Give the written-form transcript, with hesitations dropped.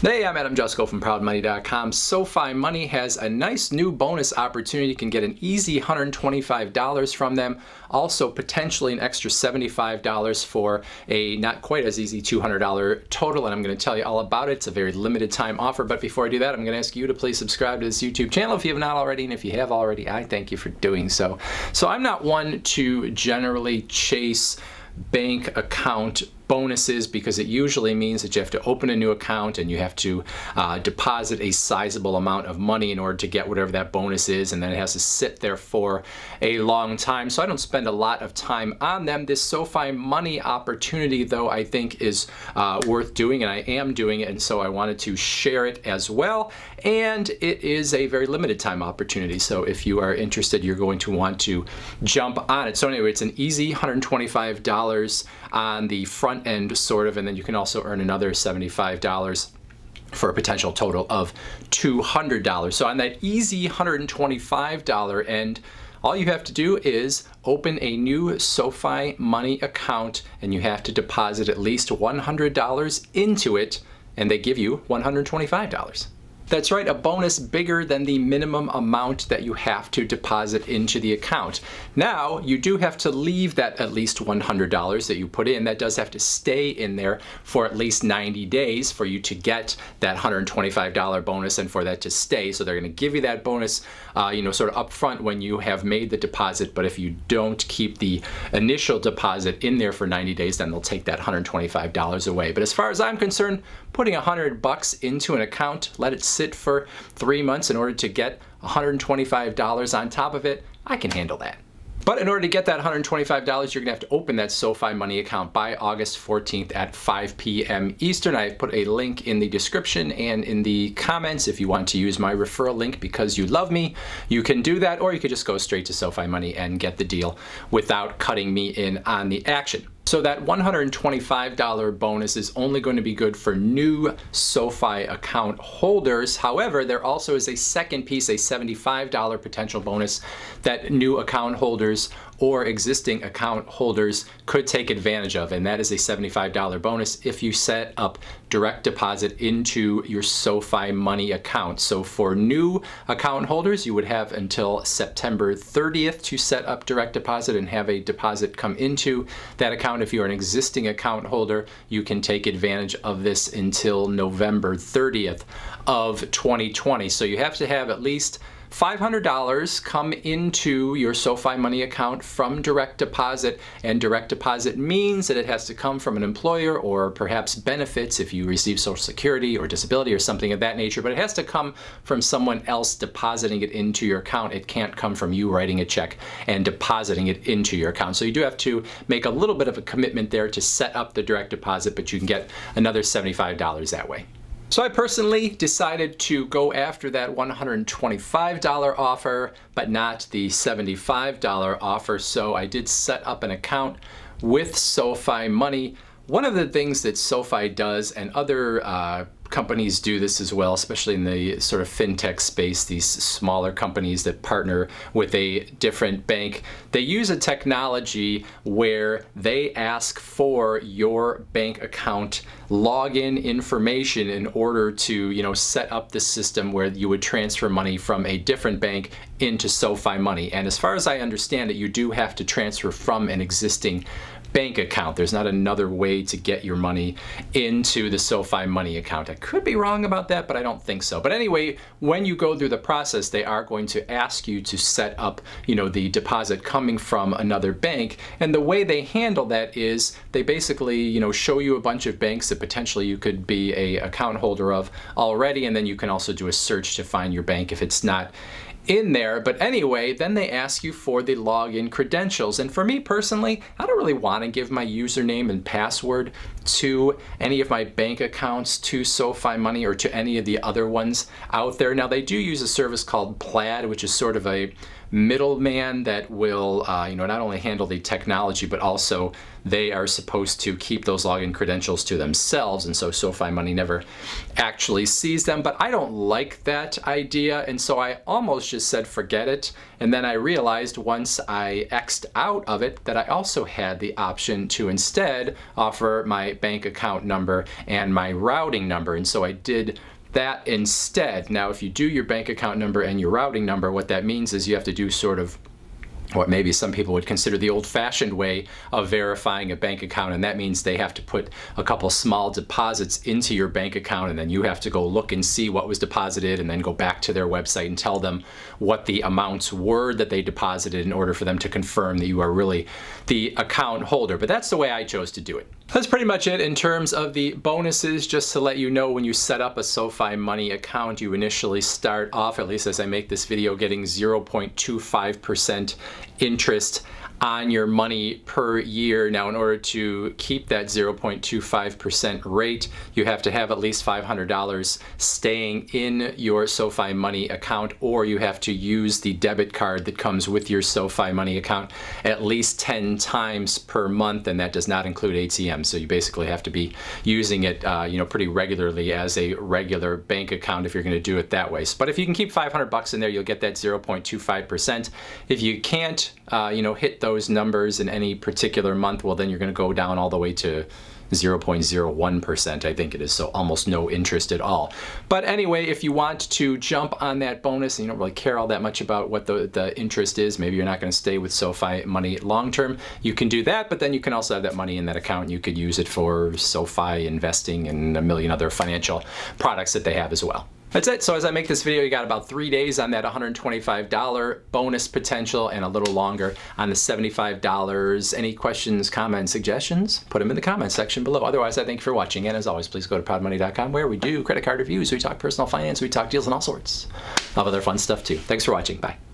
Hey, I'm Adam Jusko from ProudMoney.com. SoFi Money has a nice new bonus opportunity. You can get an easy $125 from them. Also, potentially an extra $75 for a not quite as easy $200 total. And I'm going to tell you all about it. It's a very limited time offer. But before I do that, I'm going to ask you to please subscribe to this YouTube channel if you have not already. And if you have already, I thank you for doing so. So I'm not one to generally chase bank account bonuses because it usually means that you have to open a new account and you have to deposit a sizable amount of money in order to get whatever that bonus is, and then it has to sit there for a long time. So I don't spend a lot of time on them. This SoFi Money opportunity, though, I think is worth doing, and I am doing it, and so I wanted to share it as well. And it is a very limited time opportunity, so if you are interested, you're going to want to jump on it. So anyway, it's an easy $125 on the front end, sort of, and then you can also earn another $75 for a potential total of $200. So on that easy $125 end, all you have to do is open a new SoFi Money account, and you have to deposit at least $100 into it, and they give you $125. That's right, a bonus bigger than the minimum amount that you have to deposit into the account. Now, you do have to leave that at least $100 that you put in. That does have to stay in there for at least 90 days for you to get that $125 bonus and for that to stay. So they're going to give you that bonus, sort of up front when you have made the deposit. But if you don't keep the initial deposit in there for 90 days, then they'll take that $125 away. But as far as I'm concerned, putting $100 into an account, let it sit for 3 months in order to get $125 on top of it, I can handle that. But in order to get that $125, you're going to have to open that SoFi Money account by August 14th at 5 p.m. Eastern. I've put a link in the description and in the comments. If you want to use my referral link because you love me, you can do that, or you could just go straight to SoFi Money and get the deal without cutting me in on the action. So that $125 bonus is only going to be good for new SoFi account holders. However, there also is a second piece, a $75 potential bonus that new account holders or existing account holders could take advantage of, and that is a $75 bonus if you set up direct deposit into your SoFi Money account. So for new account holders, you would have until September 30th to set up direct deposit and have a deposit come into that account. If you're an existing account holder, you can take advantage of this until November 30th of 2020. So you have to have at least $500 come into your SoFi Money account from direct deposit, and direct deposit means that it has to come from an employer or perhaps benefits if you receive Social Security or disability or something of that nature, but it has to come from someone else depositing it into your account. It can't come from you writing a check and depositing it into your account. So you do have to make a little bit of a commitment there to set up the direct deposit, but you can get another $75 that way. So I personally decided to go after that $125 offer, but not the $75 offer. So I did set up an account with SoFi Money. One of the things that SoFi does, and other companies do this as well, especially in the sort of fintech space, these smaller companies that partner with a different bank, they use a technology where they ask for your bank account login information in order to, set up the system where you would transfer money from a different bank into SoFi Money. And as far as I understand it, you do have to transfer from an existing bank account. There's not another way to get your money into the SoFi Money account. I could be wrong about that, but I don't think so. But anyway, when you go through the process, they are going to ask you to set up, the deposit coming from another bank. And the way they handle that is they basically, show you a bunch of banks that potentially you could be a account holder of already, and then you can also do a search to find your bank if it's not in there. But anyway, then they ask you for the login credentials. And for me personally, I don't really want to give my username and password to any of my bank accounts, to SoFi Money, or to any of the other ones out there. Now, they do use a service called Plaid, which is sort of a middleman that will not only handle the technology, but also they are supposed to keep those login credentials to themselves, and so SoFi Money never actually sees them. But I don't like that idea, and so I almost just said forget it. And then I realized once I X'd out of it that I also had the option to instead offer my bank account number and my routing number. And so I did that instead. Now, if you do your bank account number and your routing number, what that means is you have to do sort of what maybe some people would consider the old-fashioned way of verifying a bank account, and that means they have to put a couple small deposits into your bank account, and then you have to go look and see what was deposited and then go back to their website and tell them what the amounts were that they deposited in order for them to confirm that you are really the account holder. But that's the way I chose to do it. That's pretty much it in terms of the bonuses. Just to let you know, when you set up a SoFi Money account, you initially start off, at least as I make this video, getting 0.25% interest on your money per year. Now, in order to keep that 0.25% rate, you have to have at least $500 staying in your SoFi Money account, or you have to use the debit card that comes with your SoFi Money account at least 10 times per month, and that does not include ATM. So you basically have to be using it pretty regularly as a regular bank account if you're going to do it that way. But if you can keep $500 in there, you'll get that 0.25%. If you can't hit those numbers in any particular month, well, then you're going to go down all the way to 0.01%, I think it is, so almost no interest at all. But anyway, if you want to jump on that bonus and you don't really care all that much about what the interest is, maybe you're not going to stay with SoFi Money long term, you can do that, but then you can also have that money in that account and you could use it for SoFi investing and a million other financial products that they have as well. That's it. So as I make this video, you got about 3 days on that $125 bonus potential and a little longer on the $75. Any questions, comments, suggestions? Put them in the comments section below. Otherwise, I thank you for watching. And as always, please go to proudmoney.com where we do credit card reviews, we talk personal finance, we talk deals and all sorts of other fun stuff too. Thanks for watching. Bye.